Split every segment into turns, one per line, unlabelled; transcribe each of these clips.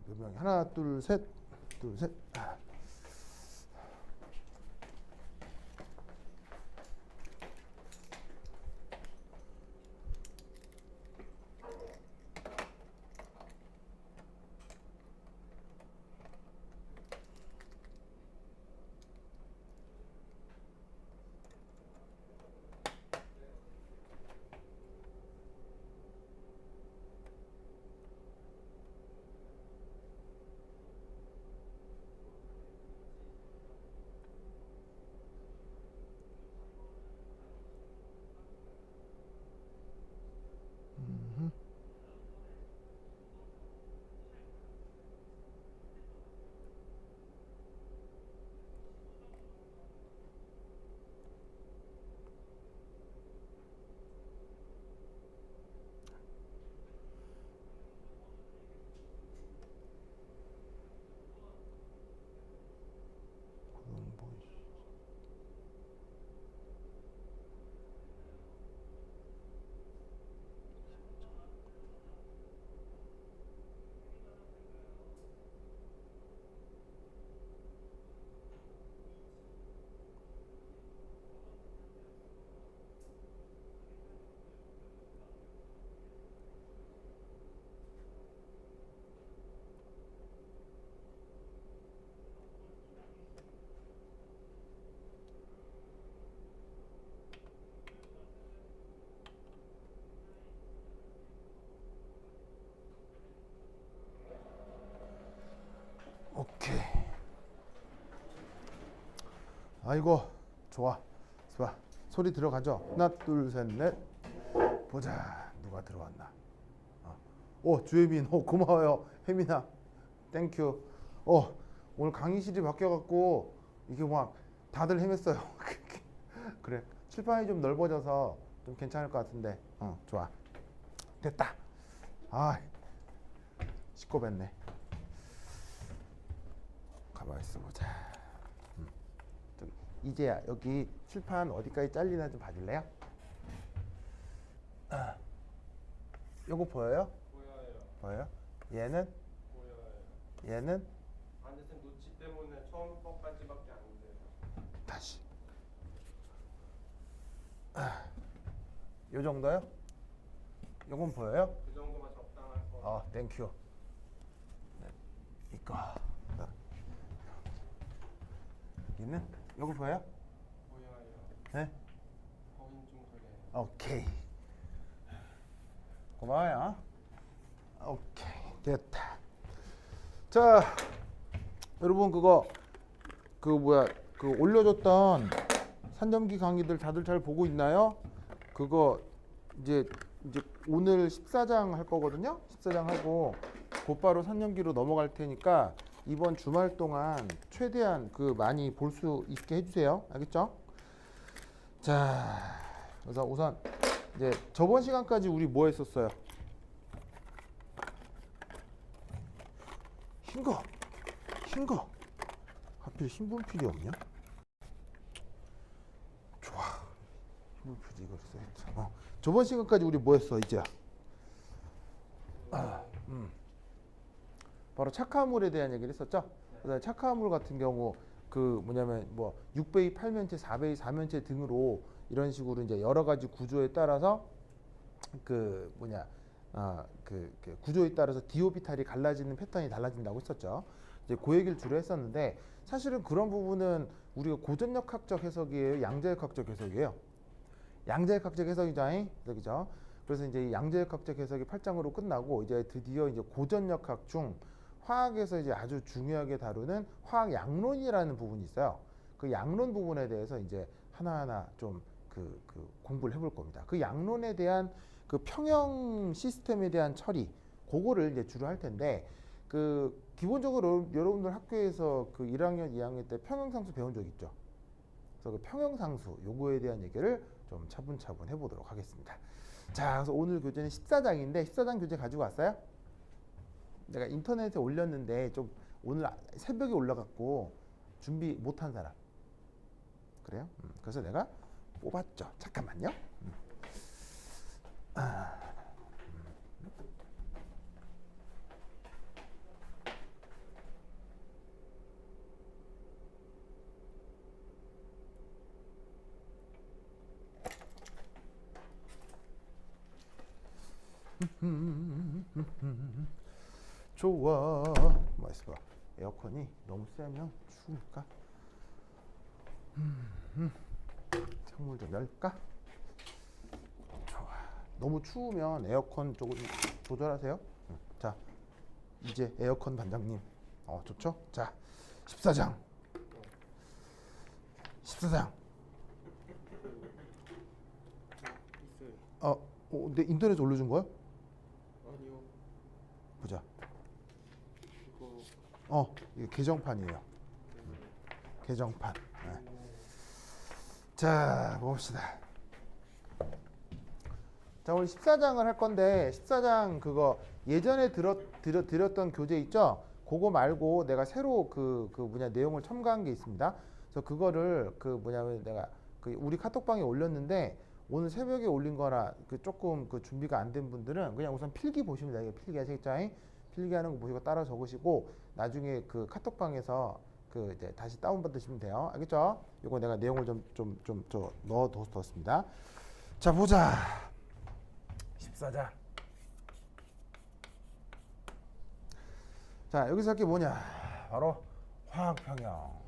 몇 명이? 하나, 둘, 셋, 둘, 셋. 오케이. 아이고 좋아. 좋아. 소리 들어가죠? 하나 둘 셋 넷. 보자 누가 들어왔나. 오 주혜민. 고마워요 혜민아. 땡큐. 오늘 강의실이 바뀌어갖고 이게 막 다들 헤맸어요. 그래 칠판이 좀 넓어져서 좀 괜찮을 것 같은데. 좋아. 됐다. 시끄럽네. 가만히 있어보자. 이제야 여기 칠판 어디까지 잘리나 좀 봐줄래요? 요거 보여요? 보여요. 얘는? 보여요. 얘는?
아니 선 노치 때문에 처음 것까지밖에 안 돼요.
다시. 요 정도요? 요건 보여요?
그 정도만 적당할 거.
땡큐. 네, 이거. 여기는? 요거 보여요?
보여요.
네?
거긴 좀 그래요.
오케이. 고마워요. 오케이. 됐다. 자, 여러분 그 올려줬던 산점기 강의들 다들 잘 보고 있나요? 그거 이제 오늘 14장 할 거거든요. 14장 하고 곧바로 산점기로 넘어갈 테니까 이번 주말 동안 최대한 많이 볼 수 있게 해주세요. 알겠죠? 자, 그래서 우선 이제 저번 시간까지 우리 뭐 했었어요? 흰 거. 하필 신분필이 없냐? 좋아. 신분필 이걸 써야지. 저번 시간까지 우리 뭐 했어 이제? 바로 착화물에 대한 얘기를 했었죠. 그다음에 착화물 같은 경우 뭐냐면 6배의 8면체, 4배의 4면체 등으로 이런 식으로 이제 여러 가지 구조에 따라서 구조에 따라서 디오비탈이 갈라지는 패턴이 달라진다고 했었죠. 이제 그 얘기를 주로 했었는데 사실은 그런 부분은 우리가 고전역학적 해석이에요, 양자역학적 해석이에요. 양자역학적 해석이죠, 그죠? 그래서 이제 양자역학적 해석이 8장으로 끝나고 이제 드디어 이제 고전역학 중 화학에서 이제 아주 중요하게 다루는 화학 양론이라는 부분이 있어요. 그 양론 부분에 대해서 이제 하나하나 좀 공부를 해볼 겁니다. 그 양론에 대한 그 평형 시스템에 대한 처리, 그거를 이제 주로 할 텐데 기본적으로 여러분들 학교에서 1학년, 2학년 때 평형상수 배운 적 있죠? 그래서 그 평형상수 요거에 대한 얘기를 좀 차분차분 해보도록 하겠습니다. 자, 그래서 오늘 교재는 14장인데 14장 교재 가지고 왔어요? 내가 인터넷에 올렸는데 좀 오늘 새벽에 올라갔고 준비 못한 사람 그래요? 그래서 내가 뽑았죠. 잠깐만요. 좋아. 뭐 있어 봐. 에어컨이 너무 세면 추울까? 창문 좀 열까? 좋아. 너무 추우면 에어컨 조금 조절하세요. 자, 이제 에어컨 반장님. 좋죠? 자, 14장. 14장.
있어요.
내 인터넷에 올려준 거야?
아니요.
보자.
그거
이게 개정판이에요. 개정판. 네. 자, 봅시다. 자, 오늘 14장을 할 건데 14장 그거 예전에 드렸던 교재 있죠? 그거 말고 내가 새로 그 내용을 첨가한 게 있습니다. 그래서 그거를 내가 우리 카톡방에 올렸는데 오늘 새벽에 올린 거라 조금 준비가 안 된 분들은 그냥 우선 필기 보시면 돼요. 필기 아시겠죠? 필기하는 거 보시고 따라 적으시고 나중에 그 카톡방에서 이제 다시 다운 받으시면 돼요. 알겠죠? 이거 내가 내용을 좀 넣어뒀습니다. 자, 보자. 14장. 자, 여기서 할 게 뭐냐? 바로 화학평형.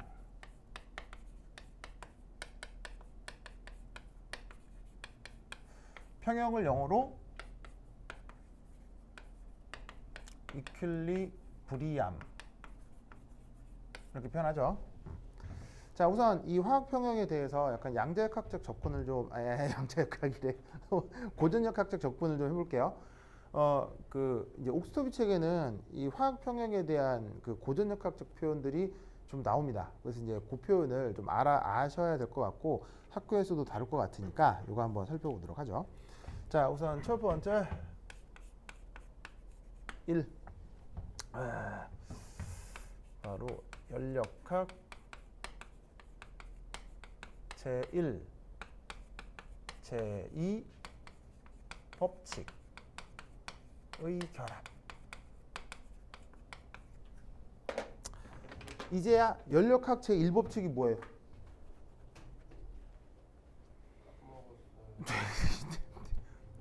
평형을 영어로 이퀄리브리엄 이렇게 표현하죠. 자, 우선 이 화학평형에 대해서 약간 양자역학적 접근을 좀 양자역학이래 고전역학적 접근을 좀 해볼게요. 이제 옥스토비 책에는 이 화학평형에 대한 고전역학적 표현들이 좀 나옵니다. 그래서 이제 그 표현을 좀 아셔야 될 것 같고 학교에서도 다룰 것 같으니까 이거 한번 살펴보도록 하죠. 자, 우선 첫 번째 1. 바로 연력학 제1, 제2 법칙의 결합. 이제야 연력학 제1법칙이 뭐예요?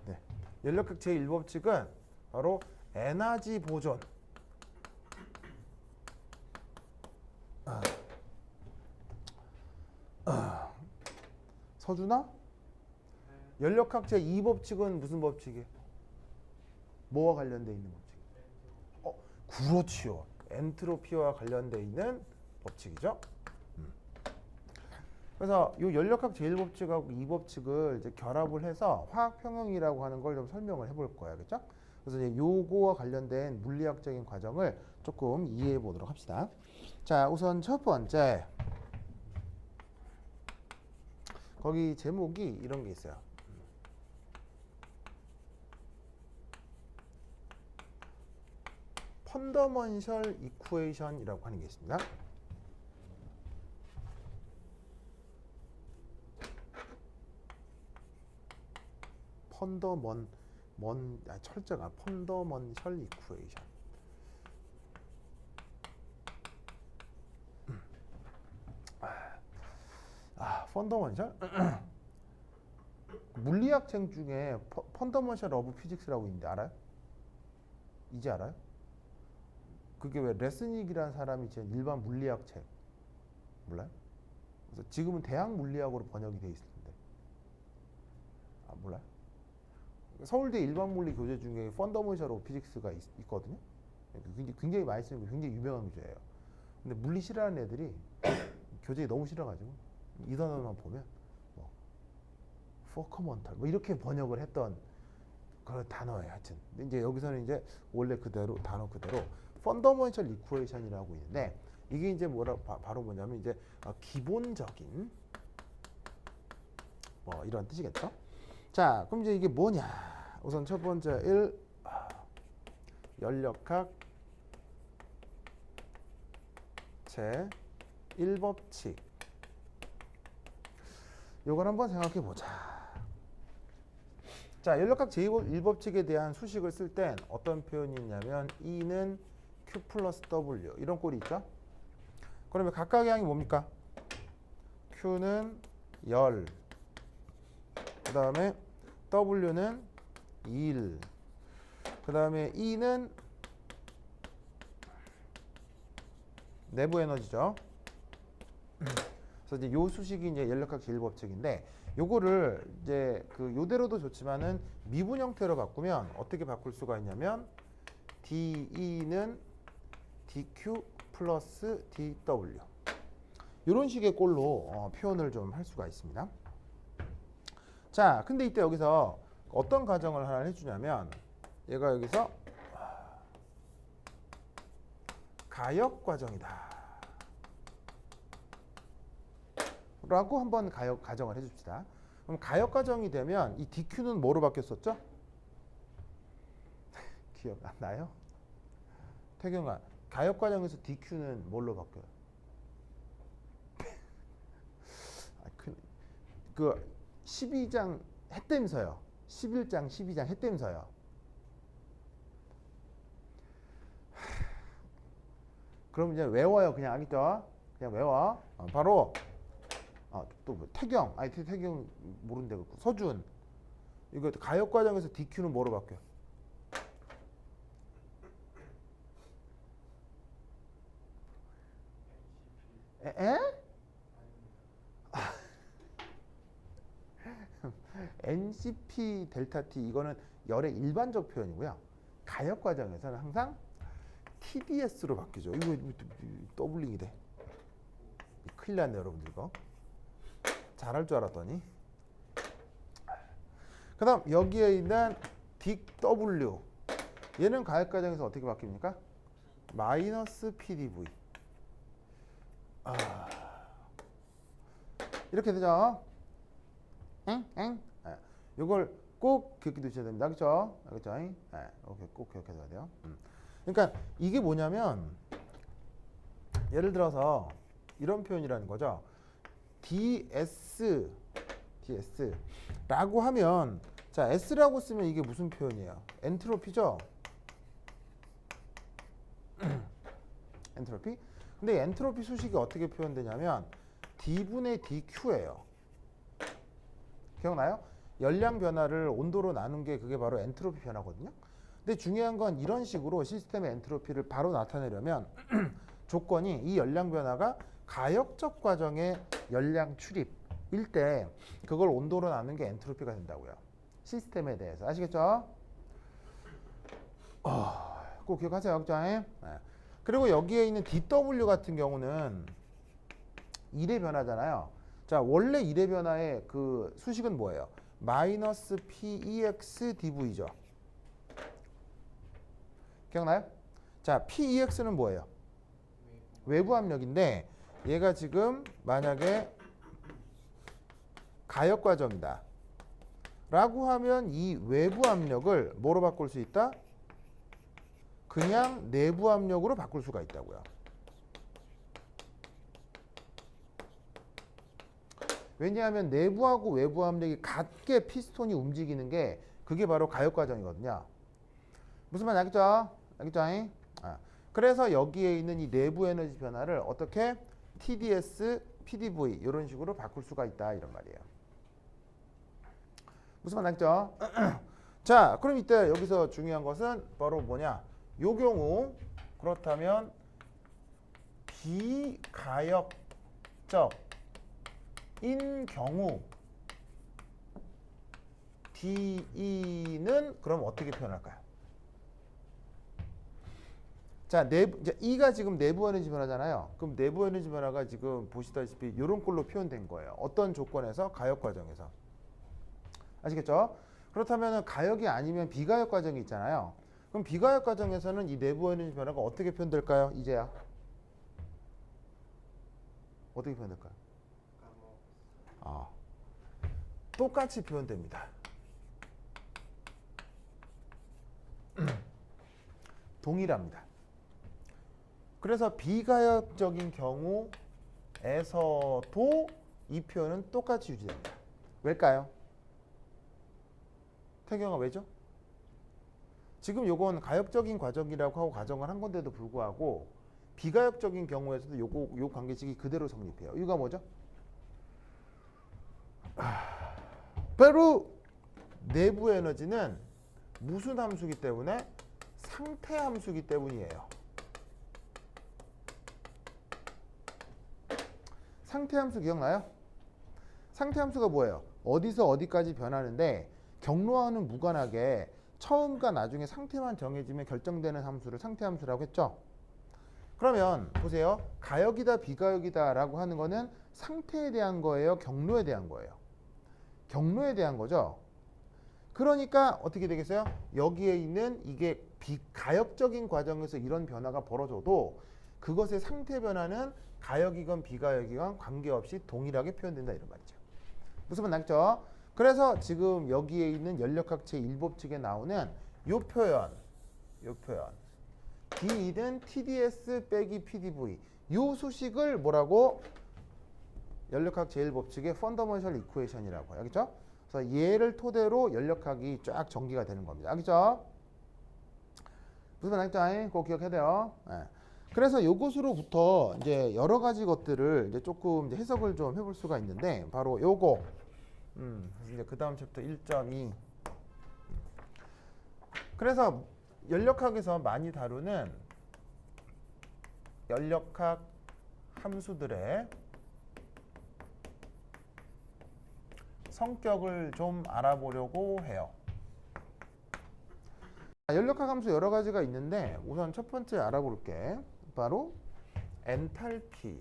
네. 연력학 제1법칙은 바로 에너지 보존. 서준아? 연력학 제2법칙은 무슨 법칙이에요? 뭐와 관련되어 있는 법칙? 그렇지요. 엔트로피와 관련되어 있는 법칙이죠. 그래서 이 연력학 제1법칙하고 2법칙을 이제 결합을 해서 화학평형이라고 하는 걸 좀 설명을 해볼 거예요. 그렇죠? 그래서 이제 요거와 관련된 물리학적인 과정을 조금 이해해 보도록 합시다. 자, 우선 첫 번째. 거기 제목이 이런 게 있어요. 펀더먼셜 이쿠에이션이라고 하는 게 있습니다. 철자가 펀더먼셜 이쿠에이션. 펀더먼셜? 물리학책 중에 펀더먼셜 오브 피직스라고 있는데 알아요? 이제 알아요? 그게 왜 레스닉이라는 사람이 제 일반 물리학 책 몰라요? 그래서 지금은 대학 물리학으로 번역이 돼 있을 텐데 몰라요? 서울대 일반 물리 교재 중에 펀더먼셜 오브 피직스가 있거든요. 굉장히 많이 쓰는 거 굉장히 유명한 교재예요. 근데 물리 싫어하는 애들이 교재가 너무 싫어가지고 이 단어만 보면 포커먼털 이렇게 번역을 했던 그런 단어예요. 하여튼 근데 이제 여기서는 이제 원래 그대로 단어 그대로 펀더먼셜 이쿠에이션이라고 있는데 이게 이제 바로 뭐냐면 이제 기본적인 이런 뜻이겠죠. 자, 그럼 이제 이게 뭐냐? 우선 첫 번째 1 연력학 제 1법칙. 요걸 한번 생각해 보자. 자, 연력학 제1법칙에 대한 수식을 쓸 땐 어떤 표현이 있냐면 E는 Q 플러스 W 이런 꼴이 있죠. 그러면 각각의 양이 뭡니까? Q는 열, 그 다음에 W는 1. 그 다음에 E는 내부 에너지죠. 그래서 이제 요 수식이 이제 연력학 제1법칙인데 요거를 이제 그 요대로도 좋지만은 미분 형태로 바꾸면 어떻게 바꿀 수가 있냐면 DE는 DQ 플러스 DW 이런 식의 꼴로 표현을 좀 할 수가 있습니다. 자, 근데 이때 여기서 어떤 가정을 하나 해주냐면 얘가 여기서 가역 과정이다 라고 한번 가정을 해줍시다. 그럼 가역 과정이 되면 이 DQ는 뭐로 바뀌었었죠? 기억 안 나요? 태경아, 가역 과정에서 DQ는 뭘로 바뀌어요? 그 12장 해땜서요. 11장 12장 해땜서요. 그럼 이제 외워요. 그냥 알겠죠? 그냥 외워. 바로 또 뭐, 태경, 아니 태경 모른대. 서준. 이거 가역 과정에서 DQ는 뭐로 바뀌어? 에? NCP 델타 T 이거는 열의 일반적 표현이고요. 가역 과정에서는 항상 TDS로 바뀌죠. 이거 더블링이 돼. 큰일 났네 여러분들 이거. 잘할 줄 알았더니. 그 다음 여기에 있는 DW 얘는 가역 과정에서 어떻게 바뀝니까? 마이너스 PDV 이렇게 되죠. 이걸 꼭 기억해 두셔야 됩니다. 그렇죠? 알겠죠? 이렇게 꼭 기억해 둬야 돼요. 그러니까 이게 뭐냐면 예를 들어서 이런 표현이라는 거죠. DS라고 하면 자 S라고 쓰면 이게 무슨 표현이에요? 엔트로피죠? 엔트로피? 근데 엔트로피 수식이 어떻게 표현되냐면 D분의 DQ예요. 기억나요? 열량 변화를 온도로 나눈 게 그게 바로 엔트로피 변화거든요. 근데 중요한 건 이런 식으로 시스템의 엔트로피를 바로 나타내려면 조건이 이 열량 변화가 가역적 과정의 열량 출입일 때 그걸 온도로 나눈 게 엔트로피가 된다고요. 시스템에 대해서. 아시겠죠? 꼭 기억하세요. 그죠? 그리고 여기에 있는 DW 같은 경우는 일의 변화잖아요. 자, 원래 일의 변화의 그 수식은 뭐예요? 마이너스 PEX DV죠. 기억나요? 자, PEX는 뭐예요? 외부 압력인데 얘가 지금 만약에 가역 과정이다 라고 하면 이 외부 압력을 뭐로 바꿀 수 있다? 그냥 내부 압력으로 바꿀 수가 있다고요. 왜냐하면 내부하고 외부 압력이 같게 피스톤이 움직이는 게 그게 바로 가역 과정이거든요. 무슨 말 알겠죠? 알겠죠? 그래서 여기에 있는 이 내부 에너지 변화를 어떻게 TDS, PDV 이런 식으로 바꿀 수가 있다 이런 말이에요. 무슨 말 알겠죠? 자, 그럼 이때 여기서 중요한 것은 바로 뭐냐? 요 경우 그렇다면 비가역적인 경우 DE는 그럼 어떻게 표현할까요? 자, 이제 E가 지금 내부 에너지 변화잖아요. 그럼 내부 에너지 변화가 지금 보시다시피 이런 꼴로 표현된 거예요. 어떤 조건에서? 가역 과정에서. 아시겠죠? 그렇다면 가역이 아니면 비가역 과정이 있잖아요. 그럼 비가역 과정에서는 이 내부 에너지 변화가 어떻게 표현될까요? 이제야. 어떻게 표현될까요? 똑같이 표현됩니다. 동일합니다. 그래서 비가역적인 경우에서도 이 표현은 똑같이 유지됩니다. 왜일까요? 태경아 왜죠? 지금 요건 가역적인 과정이라고 하고 가정을 한 건데도 불구하고 비가역적인 경우에서도 요 관계식이 그대로 성립해요. 이유가 뭐죠? 바로 내부 에너지는 무슨 함수기 때문에? 상태 함수기 때문이에요. 상태 함수 기억나요? 상태 함수가 뭐예요? 어디서 어디까지 변하는데 경로와는 무관하게 처음과 나중에 상태만 정해지면 결정되는 함수를 상태 함수라고 했죠. 그러면 보세요. 가역이다 비가역이다 라고 하는 거는 상태에 대한 거예요? 경로에 대한 거예요? 경로에 대한 거죠. 그러니까 어떻게 되겠어요? 여기에 있는 이게 비가역적인 과정에서 이런 변화가 벌어져도 그것의 상태 변화는 가역이건 비가역이건 관계없이 동일하게 표현된다 이런 말이죠. 무슨 말 나겠죠? 그래서 지금 여기에 있는 연력학체 1법칙에 나오는 요 표현 D는 TDS 빼기 PDV 요 수식을 뭐라고? 연력학체 1법칙의 펀더먼셜 이쿠에이션이라고 해요. 알겠죠? 그래서 얘를 토대로 연력학이 쫙 전개가 되는 겁니다. 알겠죠? 무슨 말 나겠죠? 그거 기억해야 돼요. 네. 그래서 요것으로부터 이제 여러 가지 것들을 이제 조금 이제 해석을 좀 해볼 수가 있는데 바로 요거 이제 그 다음 챕터 1.2 그래서 연력학에서 많이 다루는 연력학 함수들의 성격을 좀 알아보려고 해요. 연력학 함수 여러 가지가 있는데 우선 첫 번째 알아볼게. 바로 엔탈피.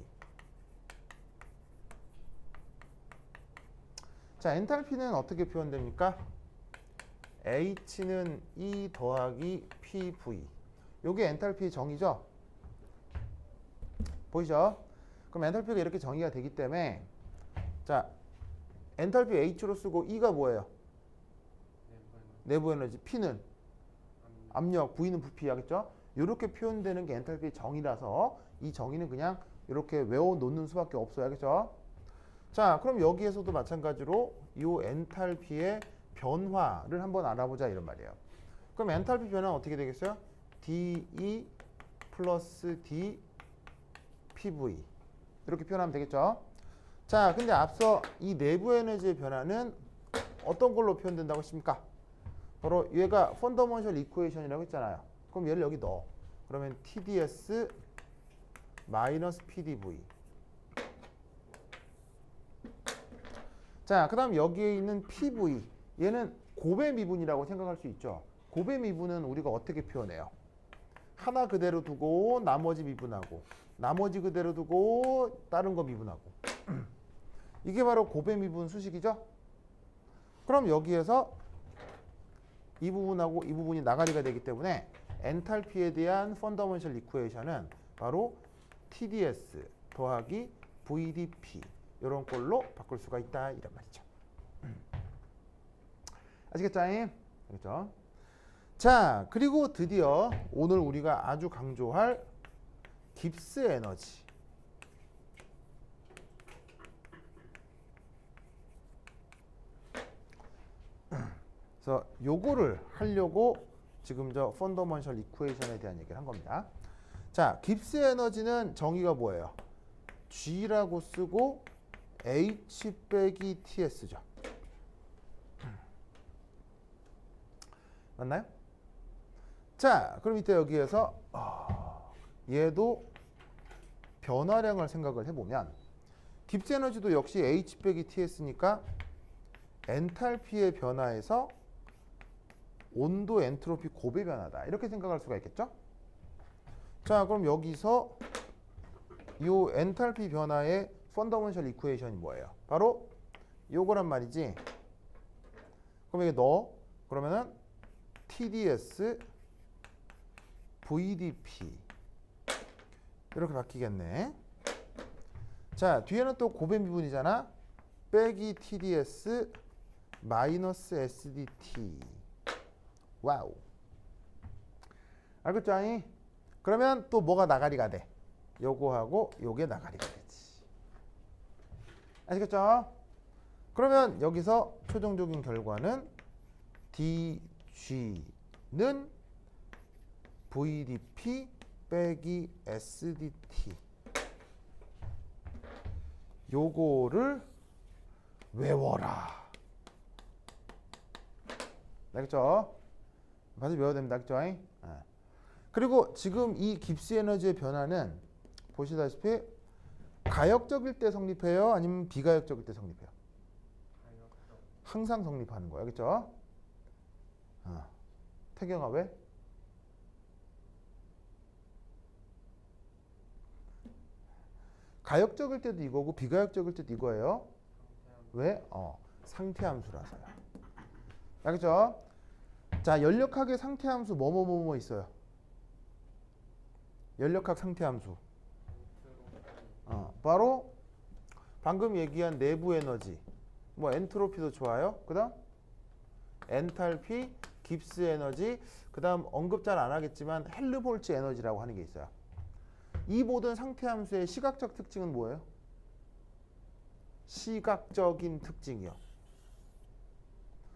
자, 엔탈피는 어떻게 표현됩니까? H는 E 더하기 PV. 요게 엔탈피의 정의죠? 보이죠? 그럼 엔탈피가 이렇게 정의가 되기 때문에 자, 엔탈피 H로 쓰고 E가 뭐예요? 내부 에너지, P는 압력, V는 부피 하겠죠? 이렇게 표현되는 게 엔탈피의 정의라서 이 정의는 그냥 이렇게 외워놓는 수밖에 없어요. 알겠죠? 자, 그럼 여기에서도 마찬가지로 이 엔탈피의 변화를 한번 알아보자 이런 말이에요. 그럼 엔탈피 변화는 어떻게 되겠어요? DE 플러스 DPV 이렇게 표현하면 되겠죠? 자, 근데 앞서 이 내부 에너지의 변화는 어떤 걸로 표현된다고 했습니까? 바로 얘가 펀더먼셜 이쿠에이션이라고 했잖아요. 그럼 얘를 여기 넣어. 그러면 TDS 마이너스 PDV. 자, 그 다음 여기에 있는 PV. 얘는 곱의 미분이라고 생각할 수 있죠. 곱의 미분은 우리가 어떻게 표현해요? 하나 그대로 두고 나머지 미분하고 나머지 그대로 두고 다른 거 미분하고 이게 바로 곱의 미분 수식이죠. 그럼 여기에서 이 부분하고 이 부분이 나가리가 되기 때문에 엔탈피에 대한 펀더먼셜 이쿠에이션은 바로 TDS 더하기 VDP 이런 꼴로 바꿀 수가 있다 이런 말이죠. 아시겠죠? 알겠죠? 자, 그리고 드디어 오늘 우리가 아주 강조할 깁스 에너지. 그래서 요거를 하려고 지금 저 펀더먼셜 이쿠에이션에 대한 얘기를 한 겁니다. 자, 깁스 에너지는 정의가 뭐예요? G라고 쓰고 H 빼기 TS죠. 맞나요? 자, 그럼 이때 여기에서 얘도 변화량을 생각을 해보면 깁스 에너지도 역시 H 빼기 TS니까 엔탈피의 변화에서 온도 엔트로피 곱의 변화다. 이렇게 생각할 수가 있겠죠? 자, 그럼 여기서 이 엔탈피 변화의 펀더먼셜 이쿠에이션이 뭐예요? 바로 요거란 말이지. 그럼 여기 넣어. 그러면은 TDS VDP 이렇게 바뀌겠네. 자, 뒤에는 또 곱의 미분이잖아. 빼기 TDS 마이너스 SDT. 와우. 알겠죠? 그러면 또 뭐가 나가리가 돼? 요거하고 요게 나가리가 되지. 아시겠죠? 그러면 여기서 최종적인 결과는 DG는 VDP 빼기 SDT. 요거를 외워라. 알겠죠? 다시 외워야 됩니다. 그죠? 그리고 지금 이 깁스 에너지의 변화는 보시다시피 가역적일 때 성립해요? 아니면 비가역적일 때 성립해요?
가역적.
항상 성립하는 거예요. 그죠? 태경아 왜? 가역적일 때도 이거고 비가역적일 때도 이거예요. 왜? 상태함수라서요. 알겠죠? 자, 연력학의 상태함수 뭐뭐뭐뭐 있어요. 연력학 상태함수. 바로 방금 얘기한 내부 에너지. 뭐 엔트로피도 좋아요. 그다음 엔탈피, 깁스 에너지, 그다음 언급 잘 안 하겠지만 헬르볼츠 에너지라고 하는 게 있어요. 이 모든 상태함수의 시각적 특징은 뭐예요? 시각적인 특징이요.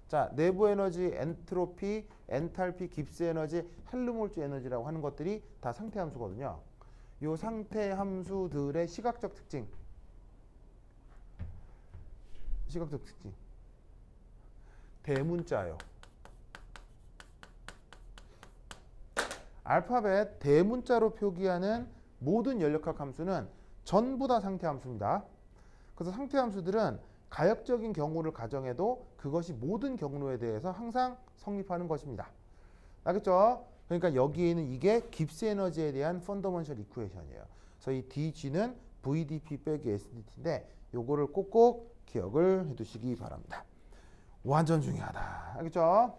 자, 내부 에너지, 엔트로피, 엔탈피, 깁스 에너지, 헬르볼츠 에너지라고 하는 것들이 다 상태함수거든요. 이 상태함수들의 시각적 특징. 시각적 특징. 대문자요. 알파벳 대문자로 표기하는 모든 연력학 함수는 전부 다 상태함수입니다. 그래서 상태함수들은 가역적인 경우를 가정해도 그것이 모든 경로에 대해서 항상 성립하는 것입니다. 알겠죠? 그러니까 여기에는 이게 깁스 에너지에 대한 펀더먼셜 이쿠에이션이에요. 그래서 이 DG는 VDP 빼기 SDT인데 요거를 꼭꼭 기억을 해두시기 바랍니다. 완전 중요하다. 알겠죠?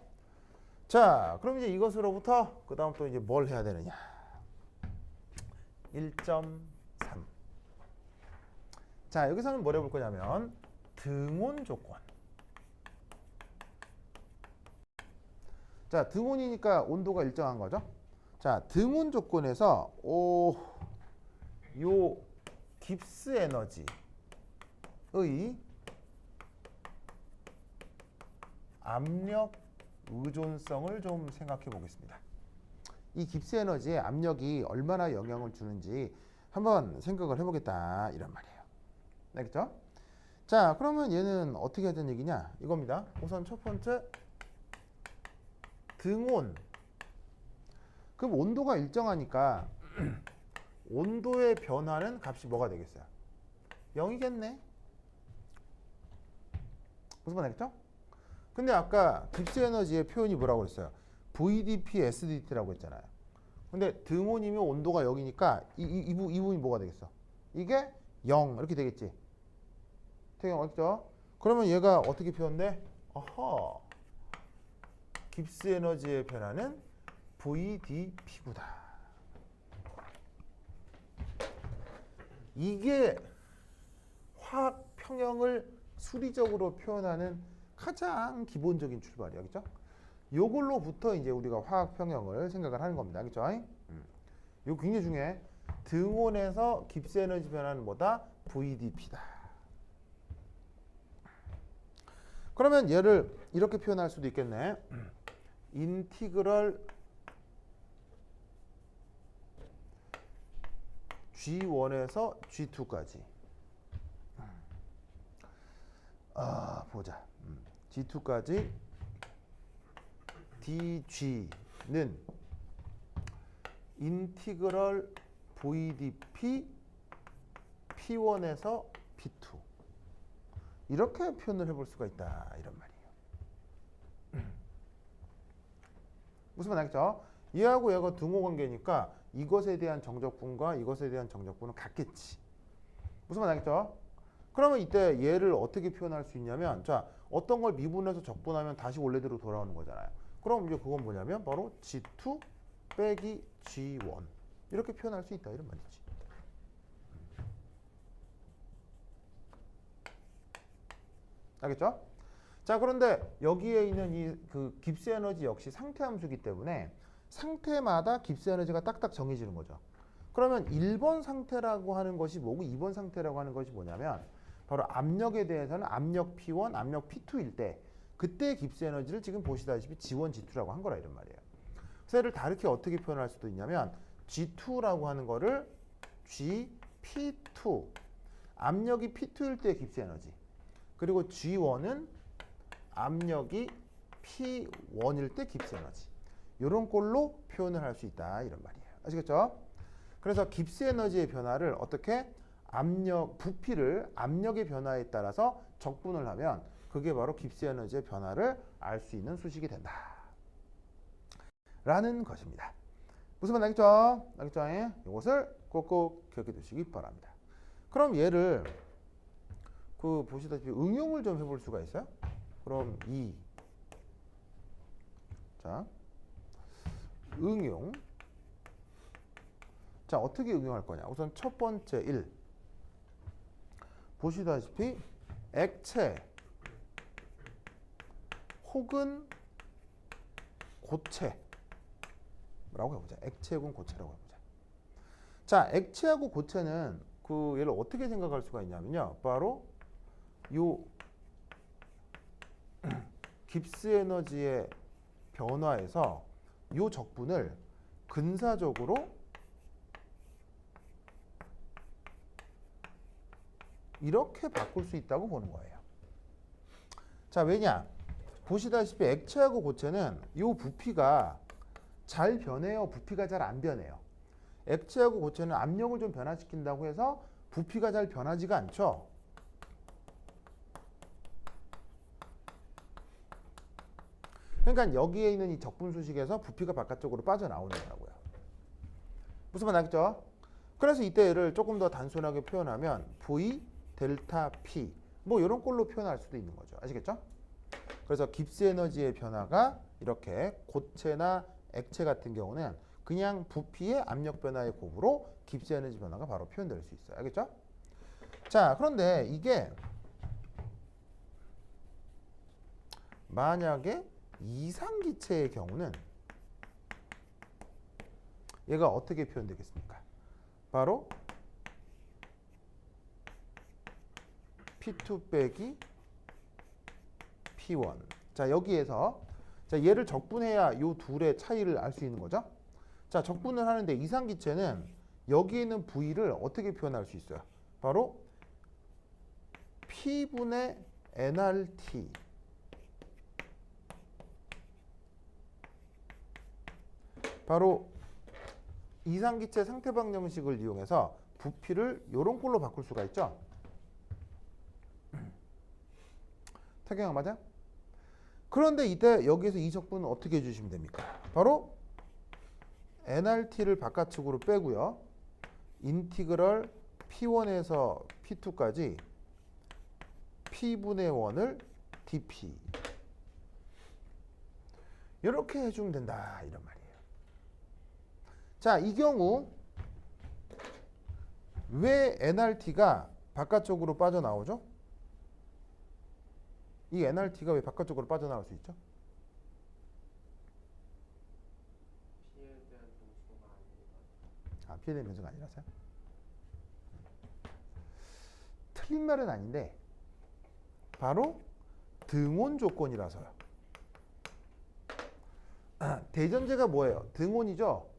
자, 그럼 이제 이것으로부터 그 다음 또 이제 뭘 해야 되느냐? 1.3. 자, 여기서는 뭘 해볼 거냐면 등온 조건. 자, 등온이니까 온도가 일정한 거죠. 자, 등온 조건에서 요 깁스 에너지의 압력 의존성을 좀 생각해 보겠습니다. 이 깁스 에너지의 압력이 얼마나 영향을 주는지 한번 생각을 해보겠다 이런 말이에요. 알겠죠? 자, 그러면 얘는 어떻게 하자는 얘기냐? 이겁니다. 우선 첫 번째 등온. 그럼 온도가 일정하니까 온도의 변화는 값이 뭐가 되겠어요? 0이겠네. 무슨 말 알겠죠? 근데 아까 깁스 에너지의 표현이 뭐라고 그랬어요? VDP, SDT라고 했잖아요. 근데 등온이면 온도가 0이니까 이 부분이 뭐가 되겠어? 이게 0 이렇게 되겠지. 태경 알겠죠? 그러면 얘가 어떻게 표현돼? 어허. 깁스 에너지의 변화는 VDP구다. 이게 화학 평형을 수리적으로 표현하는 가장 기본적인 출발이야. 그죠? 요걸로부터 이제 우리가 화학 평형을 생각을 하는 겁니다. 그죠? 이거 굉장히 중요해. 등온에서 깁스 에너지 변화는 뭐다? VDP다. 그러면 얘를 이렇게 표현할 수도 있겠네. 인티그럴 G1에서 G2까지. 보자. G2까지 DG는 인티그럴 VDP P1에서 P2 이렇게 표현을 해볼 수가 있다 이런 말이에요. 무슨 말 알겠죠? 얘하고 얘가 등호 관계니까 이것에 대한 정적분과 이것에 대한 정적분은 같겠지. 무슨 말 알겠죠? 그러면 이때 얘를 어떻게 표현할 수 있냐면, 자, 어떤 걸 미분해서 적분하면 다시 원래대로 돌아오는 거잖아요. 그럼 이제 그건 뭐냐면 바로 G2 빼기 G1 이렇게 표현할 수 있다 이런 말이지. 알겠죠? 자, 그런데 여기에 있는 이 그 깁스 에너지 역시 상태 함수이기 때문에 상태마다 깁스 에너지가 딱딱 정해지는 거죠. 그러면 1번 상태라고 하는 것이 뭐고 2번 상태라고 하는 것이 뭐냐면 바로 압력에 대해서는 압력 P1, 압력 P2일 때 그때 깁스 에너지를 지금 보시다시피 G1, G2라고 한 거라 이런 말이에요. 그래서 얘를 다르게 어떻게 표현할 수도 있냐면 G2라고 하는 거를 GP2 압력이 P2일 때 깁스 에너지 그리고 G1은 압력이 P1일 때 깁스 에너지 이런 꼴로 표현을 할 수 있다 이런 말이에요. 아시겠죠? 그래서 깁스 에너지의 변화를 어떻게 부피를 압력의 변화에 따라서 적분을 하면 그게 바로 깁스 에너지의 변화를 알 수 있는 수식이 된다 라는 것입니다. 무슨 말 알겠죠? 알겠죠? 이것을 꼭꼭 기억해 두시기 바랍니다. 그럼 얘를 보시다시피 응용을 좀 해볼 수가 있어요. 그럼 자, 응용. 자, 어떻게 응용할 거냐? 우선 첫 번째 1. 보시다시피 액체 혹은 고체라고 해보자. 액체 혹은 고체라고 해보자. 자, 액체하고 고체는 얘를 어떻게 생각할 수가 있냐면요. 바로 요 깁스 에너지의 변화에서 요 적분을 근사적으로 이렇게 바꿀 수 있다고 보는 거예요. 자, 왜냐? 보시다시피 액체하고 고체는 요 부피가 잘 변해요? 부피가 잘 안 변해요? 액체하고 고체는 압력을 좀 변화시킨다고 해서 부피가 잘 변하지가 않죠? 그러니까 여기에 있는 이 적분 수식에서 부피가 바깥쪽으로 빠져나오는 거라고요. 무슨 말 알겠죠? 그래서 이때 얘를 조금 더 단순하게 표현하면 V 델타 P 뭐 이런 꼴로 표현할 수도 있는 거죠. 아시겠죠? 그래서 깁스 에너지의 변화가 이렇게 고체나 액체 같은 경우는 그냥 부피의 압력 변화의 곱으로 깁스 에너지 변화가 바로 표현될 수 있어요. 알겠죠? 자, 그런데 이게 만약에 이상기체의 경우는 얘가 어떻게 표현되겠습니까? 바로 P2 빼기 P1. 자, 여기에서 자, 얘를 적분해야 이 둘의 차이를 알 수 있는 거죠. 자, 적분을 하는데 이상기체는 여기에 있는 V를 어떻게 표현할 수 있어요? 바로 P분의 nRT 바로 이상기체 상태방 정식을 이용해서 부피를 이런 꼴로 바꿀 수가 있죠. 태경아 맞아? 그런데 이때 여기에서 이 적분은 어떻게 해주시면 됩니까? 바로 nRT를 바깥쪽으로 빼고요. 인티그럴 P1에서 P2까지 P분의 1을 dP 이렇게 해주면 된다 이런 말이에요. 자, 이 경우 왜 nRT가 바깥쪽으로 빠져나오죠? 이 nRT가 왜 바깥쪽으로 빠져나올 수 있죠?
P에 대한 변수가 아니니까.
P에 대한 변수가 아니라서요? 틀린 말은 아닌데 바로 등온 조건이라서요. 대전제가 뭐예요? 등온이죠.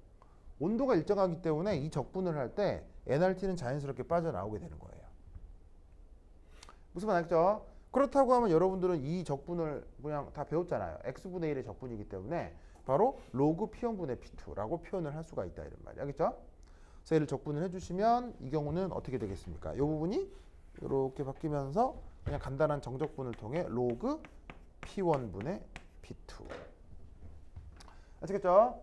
온도가 일정하기 때문에 이 적분을 할 때 nRT는 자연스럽게 빠져나오게 되는 거예요. 무슨 말 알겠죠? 그렇다고 하면 여러분들은 이 적분을 그냥 다 배웠잖아요. x분의 1의 적분이기 때문에 바로 로그 P1분의 P2라고 표현을 할 수가 있다 이런 말이에요. 알겠죠? 그래서 얘를 적분을 해주시면 이 경우는 어떻게 되겠습니까? 이 부분이 이렇게 바뀌면서 그냥 간단한 정적분을 통해 로그 P1분의 P2 아시겠죠?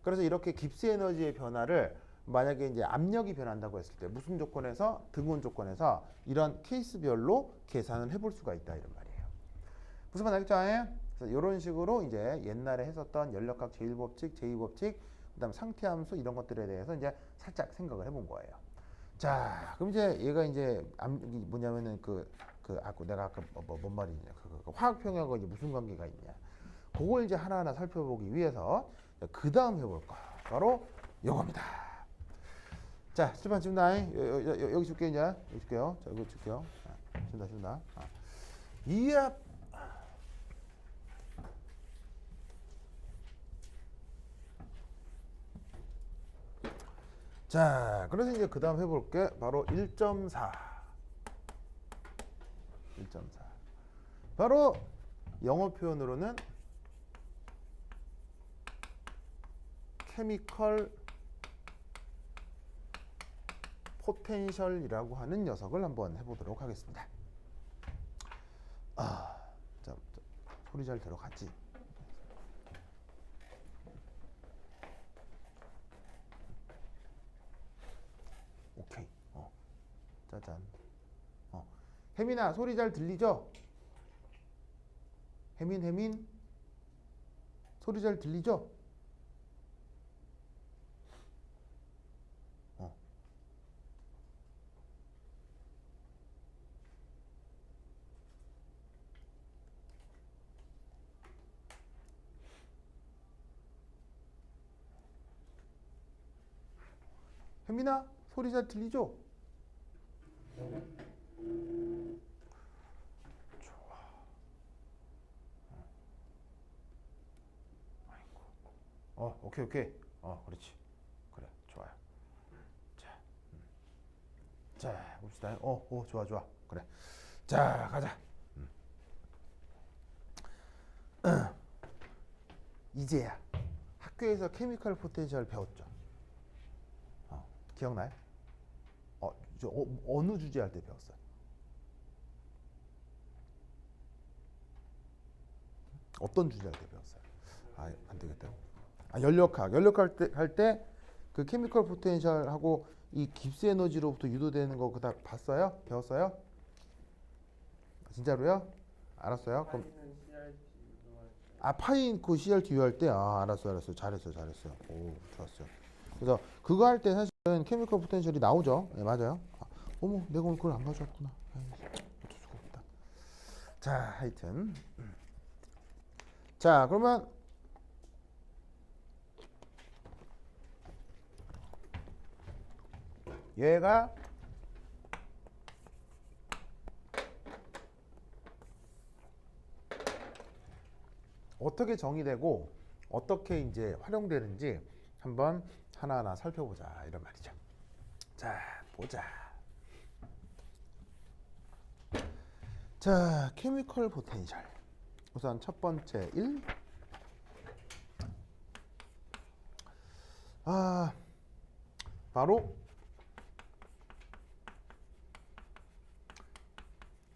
그래서 이렇게 깁스 에너지의 변화를 만약에 이제 압력이 변한다고 했을 때 무슨 조건에서 등온 조건에서 이런 케이스별로 계산을 해볼 수가 있다 이런 말이에요. 무슨 말 알겠죠? 그래서 이런 식으로 이제 옛날에 했었던 연력학 제1법칙, 제2법칙, 그다음 상태함수 이런 것들에 대해서 이제 살짝 생각을 해본 거예요. 자, 그럼 이제 얘가 이제 뭐냐면은 내가 아까 뭔 말이냐 그 화학 평형하고 이제 무슨 관계가 있냐 그걸 이제 하나하나 살펴보기 위해서 그 다음 해볼 거 바로 요겁니다. 자, 칠판 줍나? 여기 줄게 이제 여기 줄게요. 자, 여기 줄게요. 준다. 이야. 자, 그래서 이제 그 다음 해볼게 바로 1.4. 바로 영어 표현으로는 케미컬 포텐셜이라고 하는 녀석을 한번 해보도록 하겠습니다. 자, 소리 잘 들어갔지? 오케이. 짜잔. 혜민아, 소리 잘 들리죠? 혜민, 소리 잘 들리죠? 혜민아, 소리 잘 들리죠? 좋아. 아이고. 오케이. 그렇지. 그래, 좋아요. 자, 봅시다. 좋아. 그래. 자, 가자. 이제야 학교에서 케미컬 포텐셜 배웠죠? 기억나요? 어느 주제 할 때 배웠어요? 어떤 주제 할 때 배웠어요? 안 되겠다. 연력학 할 때 그 케미컬 포텐셜하고 이 깁스 에너지로부터 유도되는 거 그다 봤어요? 배웠어요? 진짜로요? 알았어요? 그럼
파이는 CRT 유도할 때
파인 그 CRT 할 때 알았어요. 잘했어요. 오, 좋았어요. 그래서 그거 할 때 사실은 케미컬 포텐셜이 나오죠. 네, 맞아요. 어머, 내가 오늘 그걸 안 가져왔구나. 어쩔 수가 없다. 자, 하여튼 자, 그러면 얘가 어떻게 정의되고 어떻게 이제 활용되는지 한번 하나하나 살펴보자 이런 말이죠. 자, 보자. 자, 케미컬 포텐셜. 우선 첫 번째 1. 바로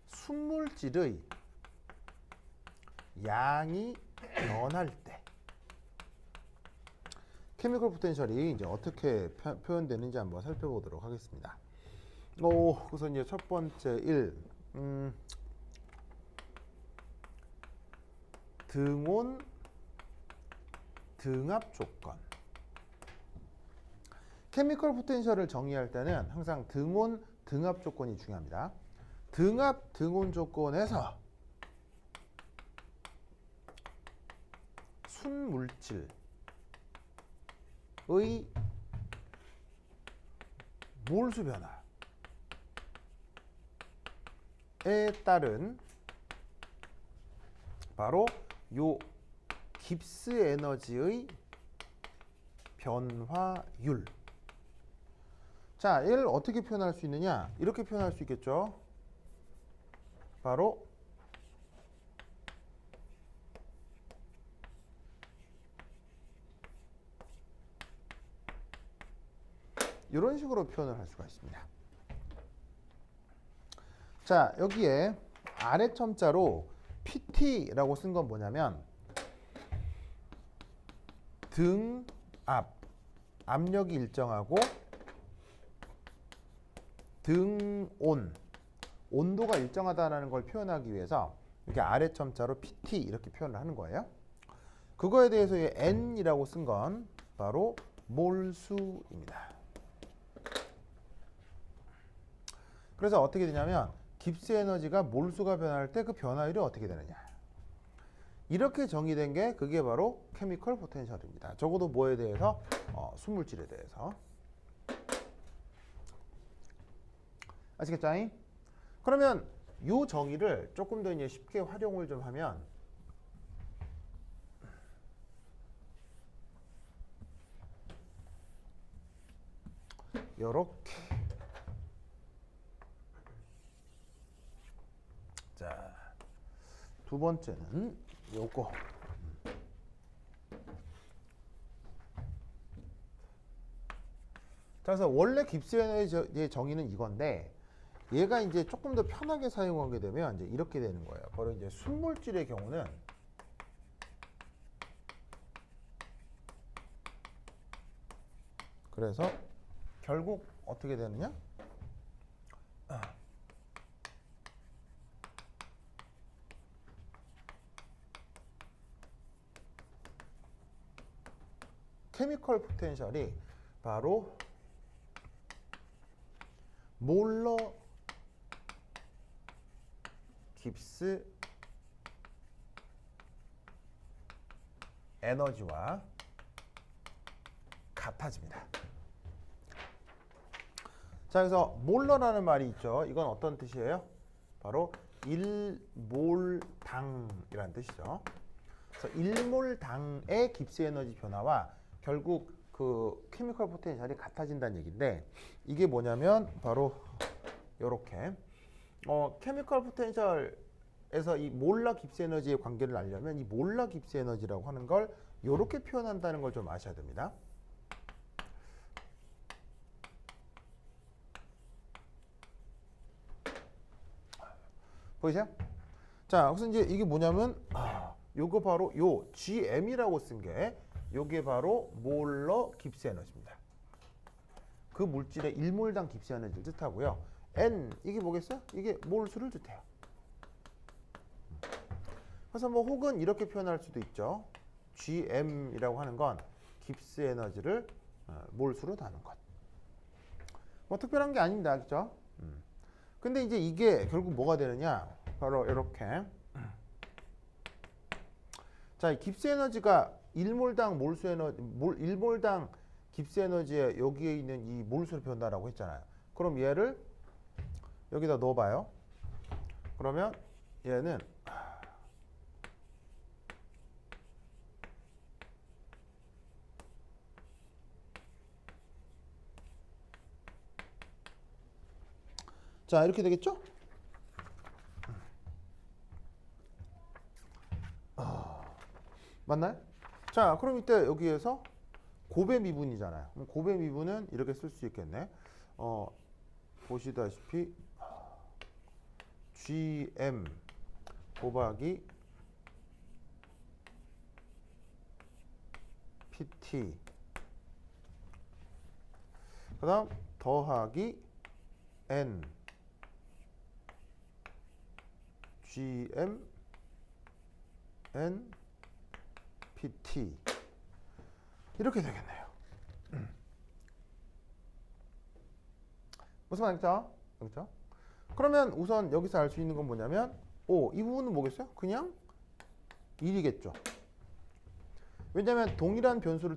순물질의 양이 변할 때 케미컬 포텐셜이 이제 어떻게 표현되는지 한번 살펴보도록 하겠습니다. 우선 이제 첫 번째 1. 등온 등압 조건. 케미컬 포텐셜을 정의할 때는 항상 등온 등압 조건이 중요합니다. 등압 등온 조건에서 순물질의 몰수 변화에 따른 바로 요 깁스 에너지의 변화율. 자, 얘를 어떻게 표현할 수 있느냐? 이렇게 표현할 수 있겠죠. 바로 이런 식으로 표현을 할 수가 있습니다. 자, 여기에 아래 첨자로 PT라고 쓴 건 뭐냐면 등압, 압력이 일정하고 등온, 온도가 일정하다는 걸 표현하기 위해서 이렇게 아래 첨자로 PT 이렇게 표현을 하는 거예요. 그거에 대해서 이 N이라고 쓴 건 바로 몰수입니다. 그래서 어떻게 되냐면 깁스 에너지가 몰수가 변할 때 그 변화율이 어떻게 되느냐. 이렇게 정의된 게 그게 바로 케미컬 포텐셜입니다. 적어도 뭐에 대해서? 순물질에 대해서. 아시겠죠? 그러면 이 정의를 조금 더 이제 쉽게 활용을 좀 하면 요렇게. 자, 두 번째는 요거. 그래서 원래 깁스 에너지의 정의는 이건데 얘가 이제 조금 더 편하게 사용하게 되면 이제 이렇게 되는 거예요. 바로 이제 순물질의 경우는 그래서 결국 어떻게 되느냐? 케미컬 포텐셜이 바로 몰러 깁스 에너지와 같아집니다. 자, 그래서 몰러라는 말이 있죠. 이건 어떤 뜻이에요? 바로 1몰당이라는 뜻이죠. 그래서 1몰당의 깁스 에너지 변화와 결국 그 케미컬 포텐셜이 같아진다는 얘기인데 이게 뭐냐면 바로 요렇게 케미컬 포텐셜에서 이 몰라 깁스 에너지의 관계를 알려면 이 몰라 깁스 에너지라고 하는 걸 요렇게 표현한다는 걸 좀 아셔야 됩니다. 보이세요? 자, 그래서 이제 이게 뭐냐면 요거 바로 요 GM이라고 쓴 게 요게 바로 몰러 깁스 에너지입니다. 그 물질의 1몰당 깁스 에너지를 뜻하고요. N 이게 뭐겠어요? 이게 몰수를 뜻해요. 그래서 뭐 혹은 이렇게 표현할 수도 있죠. GM이라고 하는 건 깁스 에너지를 몰수로 다는 것. 뭐 특별한 게 아닙니다. 그죠? 근데 이제 이게 결국 뭐가 되느냐? 바로 이렇게. 자, 이 깁스 에너지가 1몰당 몰수 에너지, 1몰당 깁스 에너지에 여기에 있는 이 몰수를 표현한다라고 했잖아요. 그럼 얘를 여기다 넣어봐요. 그러면 얘는 자, 이렇게 되겠죠? 맞나요? 자, 그럼 이때 여기에서 고배 미분이잖아요. 그럼 고배 미분은 이렇게 쓸 수 있겠네. 보시다시피 GM 곱하기 PT 그 다음 더하기 N GM N PT 이렇게 되겠네요. 무슨 말이죠? 그렇죠? 그러면 우선 여기서 알 수 있는 건 뭐냐면 이 부분은 뭐겠어요? 그냥 1이겠죠. 왜냐하면 동일한 변수를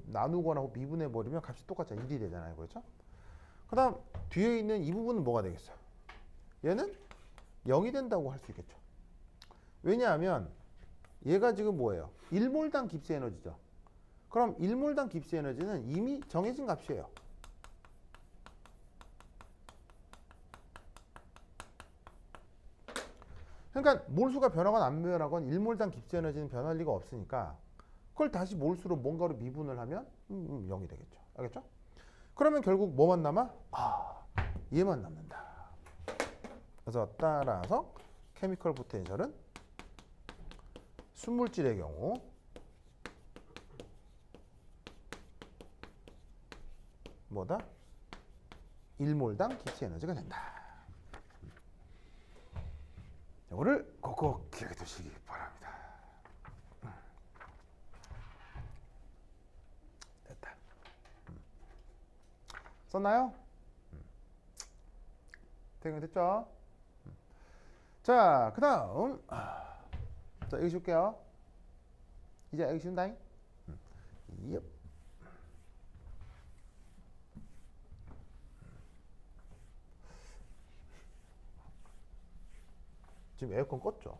나누거나 미분해 버리면 값이 똑같잖아. 1이 되잖아요. 그렇죠? 그 다음 뒤에 있는 이 부분은 뭐가 되겠어요? 얘는 0이 된다고 할 수 있겠죠. 왜냐하면 얘가 지금 뭐예요? 1몰당 깁스 에너지죠. 그럼 1몰당 깁스 에너지는 이미 정해진 값이에요. 그러니까 몰수가 변하건 안 변하건 1몰당 깁스 에너지는 변할 리가 없으니까 그걸 다시 몰수로 뭔가로 미분을 하면 0이 되겠죠. 알겠죠? 그러면 결국 뭐만 남아? 얘만 남는다. 그래서 따라서 케미컬 포텐셜은 순물질의 경우 뭐다? 1몰당 깁스 에너지가 된다. 이거를 꼭꼭 기억해 두시기 바랍니다. 됐다. 썼나요? 됐죠? 자, 그 다음 자, 여기 줄게요. 이제 여기 준다잉. 옙. 지금 에어컨 껐죠?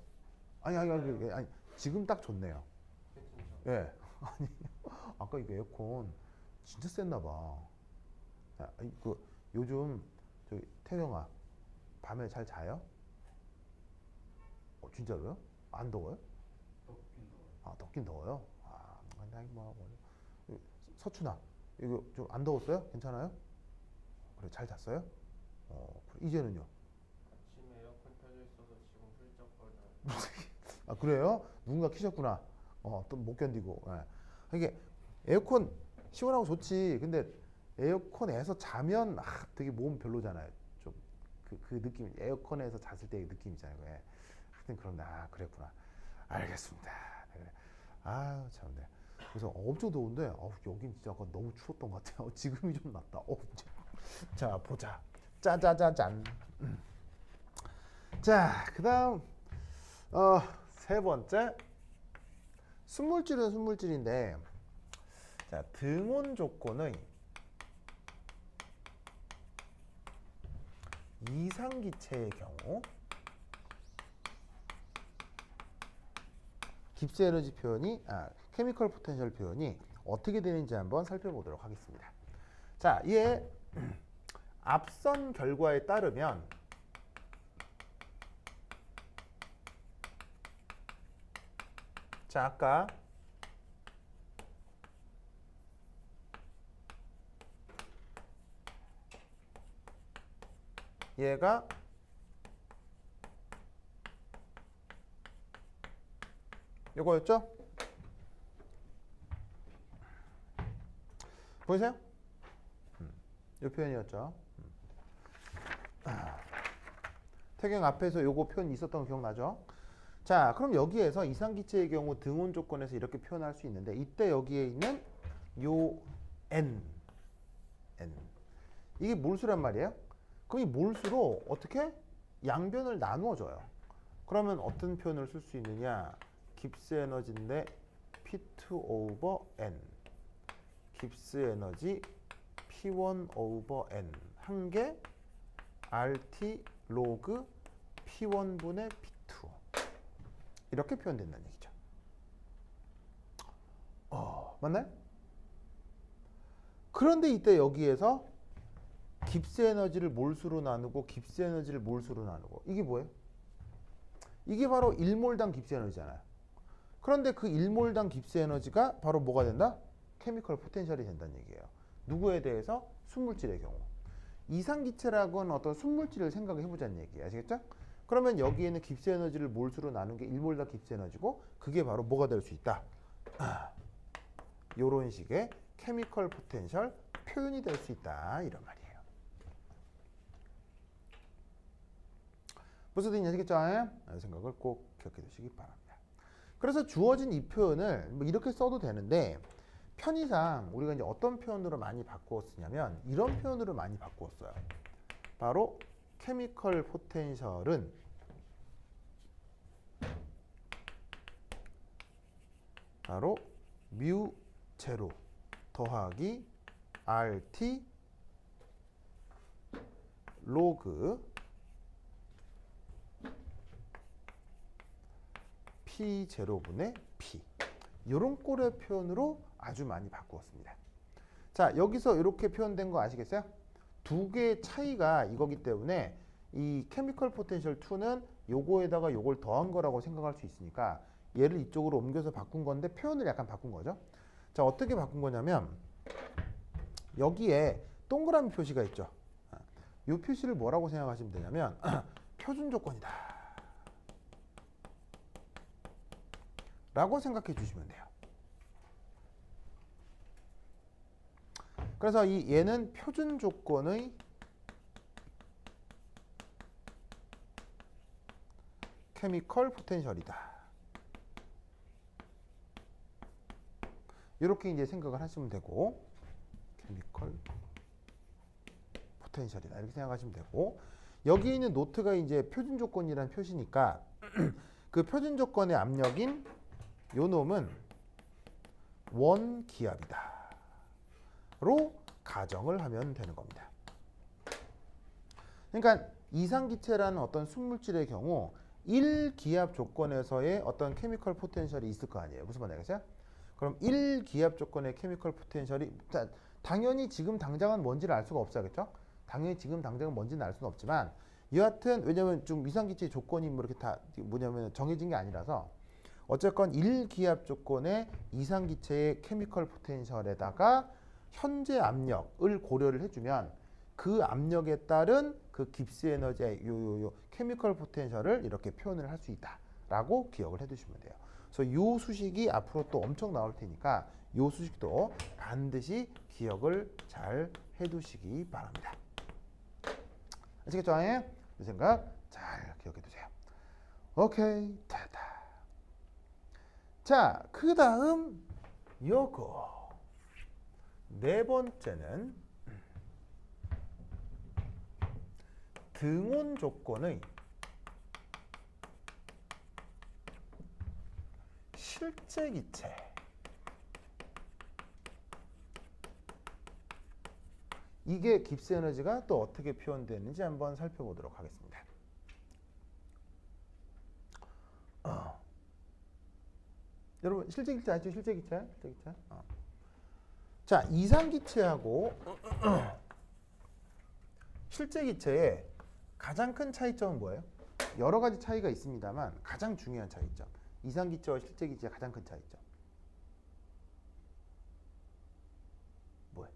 아니, 지금 딱 좋네요. 예. 아니, 아까 이거 에어컨 진짜 셌나 봐. 요즘 저기 태경아 밤에 잘 자요? 진짜로요? 안 더워요? 덥긴 더워요. 덥긴 더워요? 아니 뭐 서춘아 이거 좀 안 더웠어요? 괜찮아요? 그래 잘 잤어요? 그래. 이제는요?
아침에 에어컨 켜져 있어서 지금 슬쩍 꺼져.
아 그래요? 누군가 키셨구나. 또 못 견디고. 예. 이게 에어컨 시원하고 좋지. 근데 에어컨에서 자면 되게 몸 별로잖아요. 좀 그 느낌, 에어컨에서 잤을 때의 느낌 있잖아요. 예. 하여튼 그런데 그랬구나. 알겠습니다. 네, 그래. 아유 참네. 그래서 엄청 더운데 여긴 진짜 아까 너무 추웠던 것 같아요. 지금이 좀 낫다. 자 보자. 짜자자잔. 자 그다음 세 번째 순물질은 순물질인데 자 등온 조건의 이상기체의 경우 깁스 에너지 표현이 케미컬 포텐셜 표현이 어떻게 되는지 한번 살펴보도록 하겠습니다. 자, 이에 앞선 결과에 따르면 자, 아까 얘가 요거였죠? 보이세요? 이 표현이었죠. 태경 앞에서 요거 표현 있었던 거 기억나죠? 자, 그럼 여기에서 이상기체의 경우 등온 조건에서 이렇게 표현할 수 있는데 이때 여기에 있는 요 n 이게 몰수란 말이에요. 그럼 이 몰수로 어떻게 양변을 나누어 줘요. 그러면 어떤 표현을 쓸 수 있느냐? 깁스 에너지인데 P2 over N 깁스 에너지 P1 over N 한 개 RT 로그 P1분의 P2 이렇게 표현된다는 얘기죠. 맞나요? 그런데 이때 여기에서 깁스 에너지를 몰수로 나누고 깁스 에너지를 몰수로 나누고 이게 뭐예요? 이게 바로 1몰당 깁스 에너지잖아요. 그런데 그 1몰당 깁스 에너지가 바로 뭐가 된다? 케미컬 포텐셜이 된다는 얘기예요. 누구에 대해서? 순물질의 경우. 이상기체라고 하는 어떤 순물질을 생각해 보자는 얘기예요. 아시겠죠? 그러면 여기에는 깁스 에너지를 몰수로 나눈 게 1몰당 깁스 에너지고 그게 바로 뭐가 될 수 있다? 이런 식의 케미컬 포텐셜 표현이 될 수 있다. 이런 말이에요. 무슨 뜻인지 아시겠죠? 라는 생각을 꼭 기억해 두시기 바랍니다. 그래서 주어진 이 표현을 뭐 이렇게 써도 되는데 편의상 우리가 이제 어떤 표현으로 많이 바꾸어 쓰냐면 이런 표현으로 많이 바꾸어 써요. 바로 케미컬 포텐셜은 바로 뮤 제로 더하기 RT 로그 P0분의 P 이런 꼴의 표현으로 아주 많이 바꾸었습니다. 자 여기서 이렇게 표현된 거 아시겠어요? 두 개의 차이가 이거기 때문에 이 케미컬 포텐셜 2는 요거에다가 요걸 더한 거라고 생각할 수 있으니까 얘를 이쪽으로 옮겨서 바꾼 건데 표현을 약간 바꾼 거죠. 자 어떻게 바꾼 거냐면 여기에 동그라미 표시가 있죠. 이 표시를 뭐라고 생각하시면 되냐면 표준 조건이다 라고 생각해 주시면 돼요. 그래서 이 얘는 표준 조건의 케미컬 포텐셜이다. 이렇게 이제 생각을 하시면 되고 케미컬 포텐셜이다 이렇게 생각하시면 되고 여기 있는 노트가 이제 표준 조건이라는 표시니까 그 표준 조건의 압력인 요 놈은 원기압이다 로 가정을 하면 되는 겁니다. 그러니까 이상기체라는 어떤 순물질의 경우 1기압 조건에서의 어떤 케미컬 포텐셜이 있을 거 아니에요. 무슨 말이겠어요? 그럼 1기압 조건의 케미컬 포텐셜이 당연히 지금 당장은 뭔지를 알 수가 없어야겠죠? 당연히 지금 당장은 뭔지는 알 수는 없지만 여하튼 왜냐면 좀 이상기체 조건이 뭐 이렇게 다 뭐냐면 정해진 게 아니라서 어쨌건 1기압 조건의 이상기체의 케미컬 포텐셜에다가 현재 압력을 고려를 해주면 그 압력에 따른 그 깁스 에너지의 요 케미컬 포텐셜을 이렇게 표현을 할 수 있다라고 기억을 해두시면 돼요. 그래서 요 수식이 앞으로 또 엄청 나올 테니까 요 수식도 반드시 기억을 잘 해두시기 바랍니다. 아시겠죠? 이 생각 잘 기억해두세요. 오케이, 됐다. 자, 그 다음 요거 네 번째는 등온 조건의 실제 기체. 이게 깁스 에너지가 또 어떻게 표현되는지 한번 살펴보도록 하겠습니다. 여러분 실제 기체 아시죠? 실제 기체? 실제 기체? 자, 이상 기체하고 실제 기체의 가장 큰 차이점은 뭐예요? 여러 가지 차이가 있습니다만 가장 중요한 차이점. 이상 기체와 실제 기체의 가장 큰 차이점. 뭐예요?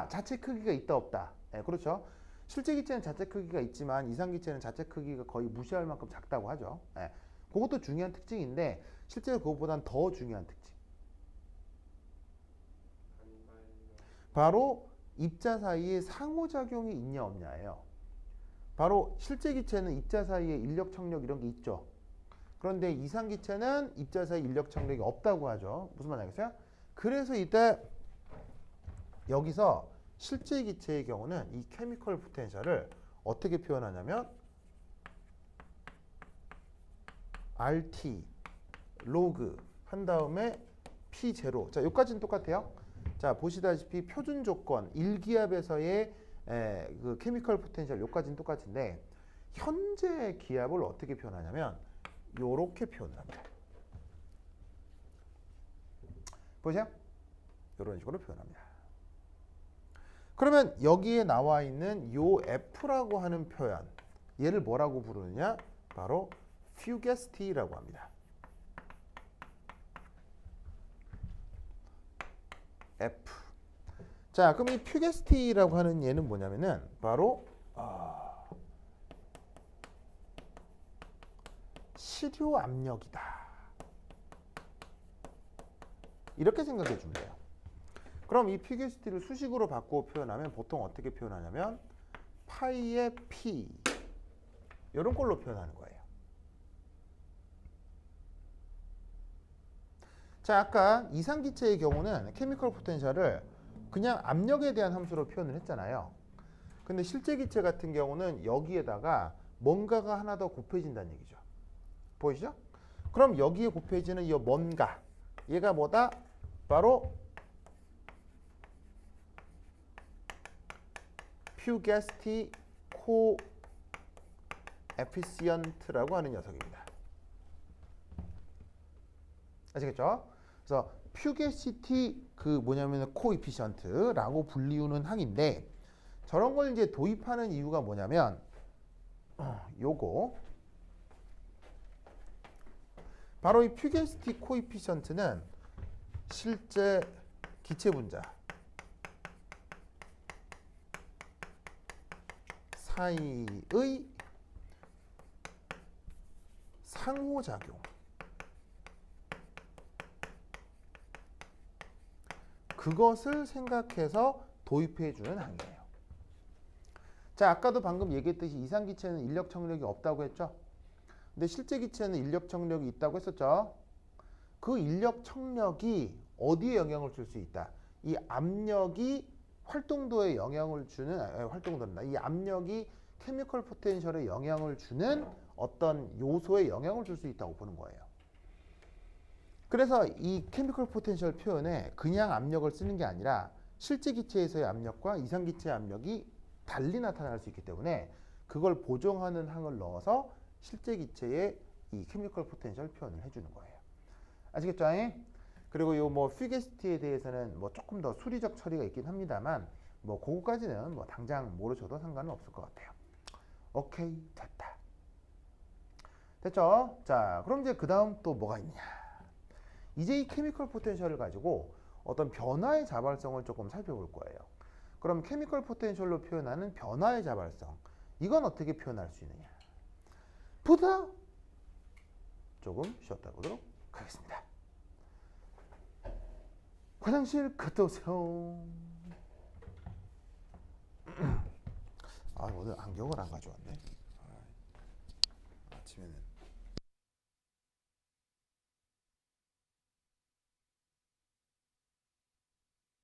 자체 크기가 있다 없다. 네, 그렇죠. 실제 기체는 자체 크기가 있지만 이상 기체는 자체 크기가 거의 무시할 만큼 작다고 하죠. 네, 그것도 중요한 특징인데 실제로 그것보단 더 중요한 특징. 바로 입자 사이에 상호작용이 있냐 없냐예요. 바로 실제 기체는 입자 사이에 인력 청력 이런 게 있죠. 그런데 이상 기체는 입자 사이 인력 청력이 없다고 하죠. 무슨 말인지 알겠어요? 그래서 이때 여기서 실제 기체의 경우는 이 케미컬 포텐셜을 어떻게 표현하냐면 RT 로그 한 다음에 P0. 자, 여기까지는 똑같아요. 자, 보시다시피 표준 조건 1기압에서의 그 케미컬 포텐셜 여기까지는 똑같은데 현재 기압을 어떻게 표현하냐면 요렇게 표현을 합니다. 보세요. 이런 식으로 표현합니다. 그러면 여기에 나와 있는 요 F라고 하는 표현 얘를 뭐라고 부르느냐? 바로 fugacity라고 합니다. F. 자, 그럼 이 fugacity라고 하는 얘는 뭐냐면은 바로 시료 압력이다. 이렇게 생각해 주면 돼요. 그럼 이 fugacity를 수식으로 바꾸어 표현하면 보통 어떻게 표현하냐면 파이의 P 이런 걸로 표현하는 거예요. 자, 아까 이상기체의 경우는 케미컬 포텐셜을 그냥 압력에 대한 함수로 표현을 했잖아요. 근데 실제 기체 같은 경우는 여기에다가 뭔가가 하나 더 곱해진다는 얘기죠. 보이시죠? 그럼 여기에 곱해지는 이 뭔가 얘가 뭐다? 바로 fugacity coefficient라고 하는 녀석입니다. 아시겠죠? 그래서 fugacity 그 뭐냐면 coefficient라고 불리우는 항인데 저런 걸 이제 도입하는 이유가 뭐냐면 요거 바로 이 fugacity coefficient는 실제 기체 분자 사이의 상호작용 그것을 생각해서 도입해주는 항이에요. 자, 아까도 방금 얘기했듯이 이상 기체는 인력 청력이 없다고 했죠. 근데 실제 기체는 인력 청력이 있다고 했었죠. 그 인력 청력이 어디에 영향을 줄 수 있다? 이 압력이 활동도에 영향을 주는 활동도입니다. 이 압력이 케미컬 포텐셜에 영향을 주는 어떤 요소에 영향을 줄 수 있다고 보는 거예요. 그래서 이 케미컬 포텐셜 표현에 그냥 압력을 쓰는 게 아니라 실제 기체에서의 압력과 이상 기체의 압력이 달리 나타날 수 있기 때문에 그걸 보정하는 항을 넣어서 실제 기체의 이 케미컬 포텐셜 표현을 해주는 거예요. 아시겠죠? 그리고 요 뭐 fugacity에 대해서는 뭐 조금 더 수리적 처리가 있긴 합니다만 뭐 그거까지는 뭐 당장 모르셔도 상관은 없을 것 같아요. 오케이, 됐다. 됐죠? 자, 그럼 이제 그 다음 또 뭐가 있냐? 이제 이 케미컬 포텐셜을 가지고 어떤 변화의 자발성을 조금 살펴볼 거예요. 그럼 케미컬 포텐셜로 표현하는 변화의 자발성, 이건 어떻게 표현할 수 있느냐? 보다 조금 쉬었다 보도록 하겠습니다. 화장실 갔다 오세요. 아, 오늘 안경을 안 가져왔네. 아침에는